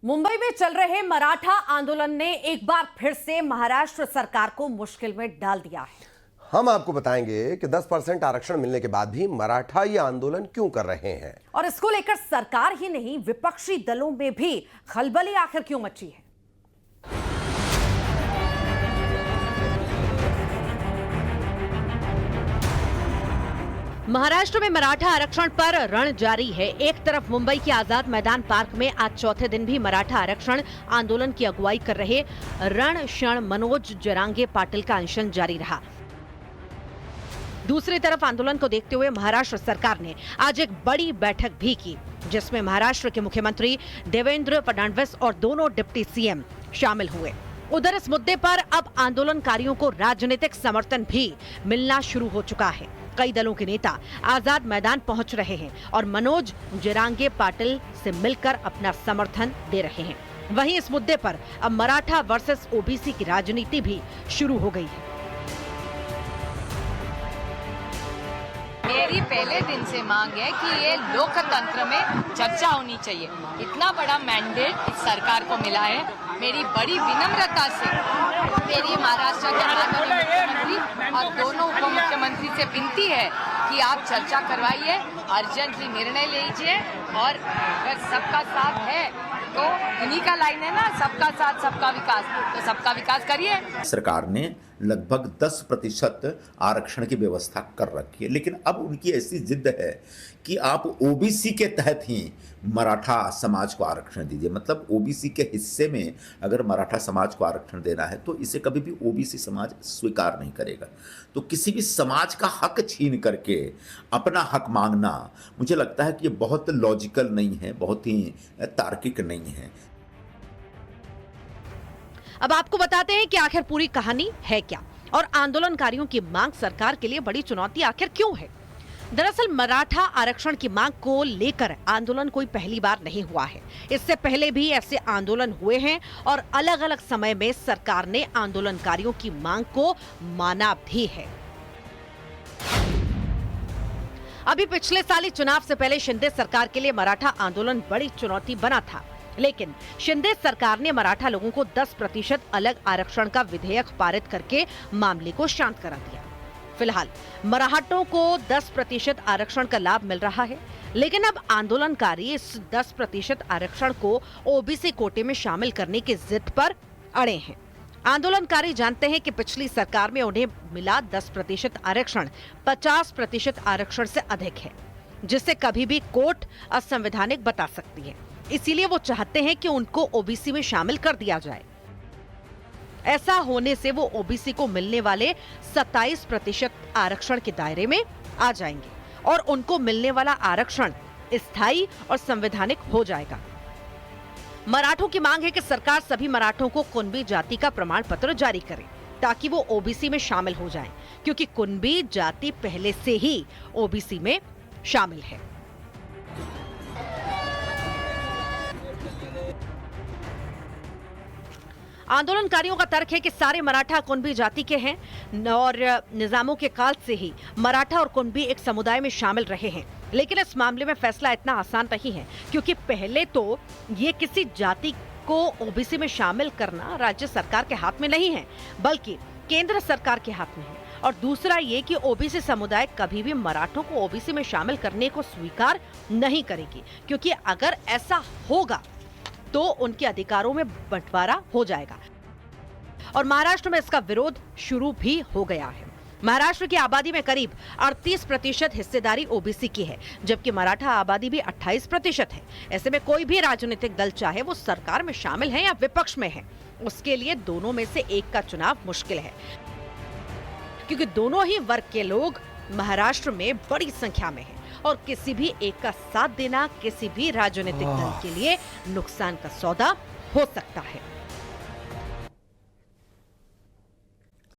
मुंबई में चल रहे मराठा आंदोलन ने एक बार फिर से महाराष्ट्र सरकार को मुश्किल में डाल दिया है। हम आपको बताएंगे कि 10% आरक्षण मिलने के बाद भी मराठा ये आंदोलन क्यों कर रहे हैं और इसको लेकर सरकार ही नहीं विपक्षी दलों में भी खलबली आखिर क्यों मची है। महाराष्ट्र में मराठा आरक्षण पर रण जारी है। एक तरफ मुंबई के आजाद मैदान पार्क में आज चौथे दिन भी मराठा आरक्षण आंदोलन की अगुवाई कर रहे रणक्षण मनोज जरांगे पाटिल का अनशन जारी रहा। दूसरी तरफ आंदोलन को देखते हुए महाराष्ट्र सरकार ने आज एक बड़ी बैठक भी की, जिसमें महाराष्ट्र के मुख्यमंत्री देवेंद्र फडणवीस और दोनों डिप्टी सीएम शामिल हुए। उधर इस मुद्दे पर अब आंदोलनकारियों को राजनीतिक समर्थन भी मिलना शुरू हो चुका है। कई दलों के नेता आजाद मैदान पहुंच रहे हैं और मनोज जरांगे पाटिल से मिलकर अपना समर्थन दे रहे हैं। वहीं इस मुद्दे पर अब मराठा वर्सेस ओबीसी की राजनीति भी शुरू हो गई है। मेरी पहले दिन से मांग है कि ये लोकतंत्र में चर्चा होनी चाहिए। इतना बड़ा मैंडेट इस सरकार को मिला है। मेरी बड़ी विनम्रता से मेरी महाराष्ट्र के माननीय मुख्यमंत्री और दोनों उप मुख्यमंत्री से विनती है कि आप चर्चा करवाइए, अर्जेंटली निर्णय लीजिए और अगर सबका साथ है तो इन्हीं का लाइन है ना, सबका साथ सबका विकास, तो सबका विकास करिए। सरकार ने लगभग 10% आरक्षण की व्यवस्था कर रखी है, लेकिन अब उनकी ऐसी जिद है कि आप ओबीसी के तहत ही मराठा समाज को आरक्षण दीजिए। मतलब ओबीसी के हिस्से में अगर मराठा समाज को आरक्षण देना है तो इसे कभी भी ओबीसी समाज स्वीकार नहीं करेगा। तो किसी भी समाज का हक छीन करके अपना हक मांगना, मुझे लगता है कि ये बहुत लॉजिकल नहीं है, बहुत ही तार्किक नहीं है। अब आपको बताते हैं कि आखिर पूरी कहानी है क्या और आंदोलनकारियों की मांग सरकार के लिए बड़ी चुनौती आखिर क्यों है। दरअसल मराठा आरक्षण की मांग को लेकर आंदोलन कोई पहली बार नहीं हुआ है। इससे पहले भी ऐसे आंदोलन हुए हैं और अलग अलग समय में सरकार ने आंदोलनकारियों की मांग को माना भी है। अभी पिछले साल ही चुनाव से पहले शिंदे सरकार के लिए मराठा आंदोलन बड़ी चुनौती बना था, लेकिन शिंदे सरकार ने मराठा लोगों को 10% अलग आरक्षण का विधेयक पारित करके मामले को शांत करा दिया। फिलहाल मराठों को 10% आरक्षण का लाभ मिल रहा है, लेकिन अब आंदोलनकारी इस 10% आरक्षण को ओबीसी कोटे में शामिल करने की जिद पर अड़े हैं। आंदोलनकारी जानते हैं कि पिछली सरकार में उन्हें मिला 10% आरक्षण 50% आरक्षण से अधिक है, जिसे कभी भी कोर्ट असंवैधानिक बता सकती है। इसीलिए वो चाहते हैं कि उनको ओबीसी में शामिल कर दिया जाए। ऐसा होने से वो ओबीसी को मिलने वाले 27% आरक्षण के दायरे में आ जाएंगे और उनको मिलने वाला आरक्षण स्थायी और संवैधानिक हो जाएगा। मराठों की मांग है कि सरकार सभी मराठों को कुणबी जाति का प्रमाण पत्र जारी करे ताकि वो ओबीसी में शामिल हो जाएं, क्योंकि कुणबी जाति पहले से ही ओबीसी में शामिल है। आंदोलनकारियों का तर्क है कि सारे मराठा कुणबी जाति के हैं और निजामों के काल से ही मराठा और कुणबी एक समुदाय में शामिल रहे हैं। लेकिन इस मामले में फैसला इतना आसान नहीं है, क्योंकि पहले तो ये किसी जाति को ओबीसी में शामिल करना राज्य सरकार के हाथ में नहीं है, बल्कि केंद्र सरकार के हाथ में है। और दूसरा ये कि ओबीसी समुदाय कभी भी मराठों को ओबीसी में शामिल करने को स्वीकार नहीं करेगी, क्योंकि अगर ऐसा होगा तो उनके अधिकारों में बंटवारा हो जाएगा। और महाराष्ट्र में इसका विरोध शुरू भी हो गया है। महाराष्ट्र की आबादी में करीब 38% हिस्सेदारी ओबीसी की है, जबकि मराठा आबादी भी 28% है। ऐसे में कोई भी राजनीतिक दल, चाहे वो सरकार में शामिल है या विपक्ष में है, उसके लिए दोनों में से एक का चुनाव मुश्किल है, क्योंकि दोनों ही वर्ग के लोग महाराष्ट्र में बड़ी संख्या में हैं और किसी भी एक का साथ देना किसी भी राजनीतिक दल के लिए नुकसान का सौदा हो सकता है।